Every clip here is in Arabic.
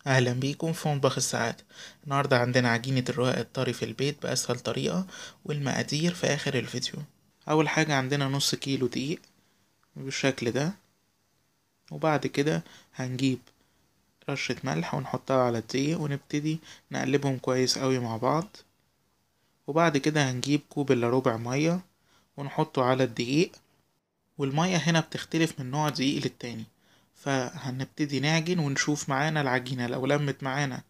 اهلا بيكم في مطبخ السعادة. النهاردة عندنا عجينة الرقاق الطري في البيت بأسهل طريقة، والمقادير في آخر الفيديو. أول حاجة عندنا نص كيلو دقيق بالشكل ده، وبعد كده هنجيب رشة ملح ونحطها على الدقيق ونبتدي نقلبهم كويس قوي مع بعض. وبعد كده هنجيب كوب إلا ربع مية ونحطه على الدقيق، والمية هنا بتختلف من نوع دقيق للتاني، فهنبتدي نعجن ونشوف معانا العجينة لو لمت معانا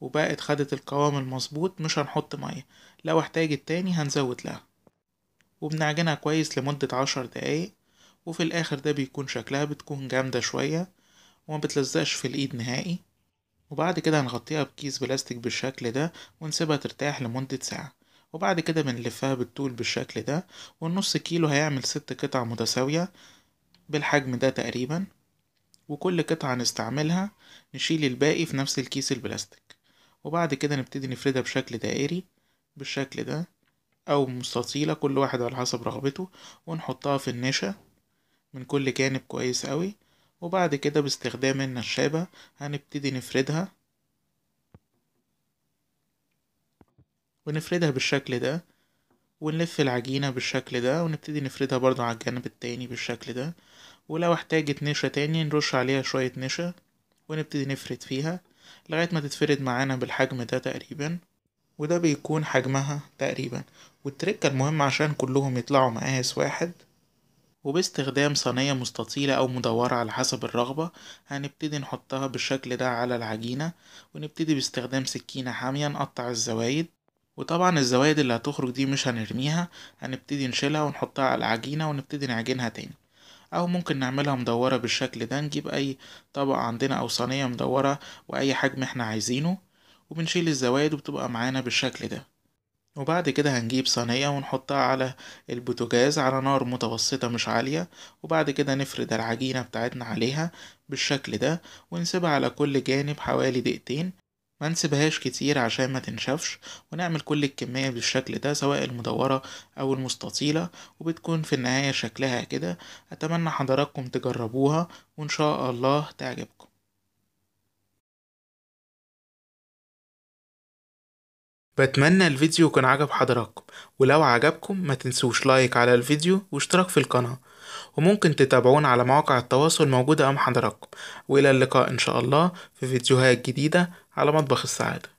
وبقت خدت القوام المظبوط مش هنحط مية، لو احتاجت تاني هنزود لها. وبنعجنها كويس لمدة 10 دقايق، وفي الاخر ده بيكون شكلها بتكون جامدة شوية وما بتلزقش في الايد نهائي. وبعد كده هنغطيها بكيس بلاستيك بالشكل ده ونسيبها ترتاح لمدة ساعة. وبعد كده بنلفها بالطول بالشكل ده، والنص كيلو هيعمل 6 قطع متساوية بالحجم ده تقريبا، وكل قطعة نستعملها نشيل الباقي في نفس الكيس البلاستيك. وبعد كده نبتدي نفردها بشكل دائري بالشكل ده او مستطيلة، كل واحد على حسب رغبته، ونحطها في النشا من كل جانب كويس قوي. وبعد كده باستخدام النشابة هنبتدي نفردها ونفردها بالشكل ده، ونلف العجينة بالشكل ده ونبتدي نفردها برضو على الجانب التاني بالشكل ده. ولو احتاجت نشا تاني نرش عليها شوية نشا ونبتدي نفرد فيها لغاية ما تتفرد معانا بالحجم ده تقريبا، وده بيكون حجمها تقريبا. والتركة المهمة عشان كلهم يطلعوا مقاس واحد، وباستخدام صينية مستطيلة أو مدورة على حسب الرغبة هنبتدي نحطها بالشكل ده على العجينة، ونبتدي باستخدام سكينة حامية نقطع الزوايد. وطبعا الزوايد اللي هتخرج دي مش هنرميها، هنبتدي نشيلها ونحطها على العجينة ونبتدي نعجنها تاني. أو ممكن نعملها مدورة بالشكل ده، نجيب أي طبق عندنا أو صينية مدورة وأي حجم احنا عايزينه، وبنشيل الزوايد وبتبقى معانا بالشكل ده. وبعد كده هنجيب صينية ونحطها على البوتاجاز على نار متوسطة مش عالية، وبعد كده نفرد العجينة بتاعتنا عليها بالشكل ده ونسيبها على كل جانب حوالي دقيقتين، ما نسيبهاش كتير عشان ما تنشفش. ونعمل كل الكمية بالشكل ده سواء المدورة أو المستطيلة، وبتكون في النهاية شكلها كده. أتمنى حضراتكم تجربوها وإن شاء الله تعجبكم. بتمنى الفيديو يكون عجب حضراتكم، ولو عجبكم ما تنسوش لايك على الفيديو واشتراك في القناة، وممكن تتابعونا على مواقع التواصل موجودة أمام حضراتكم. وإلى اللقاء إن شاء الله في فيديوهات جديدة على مطبخ السعادة.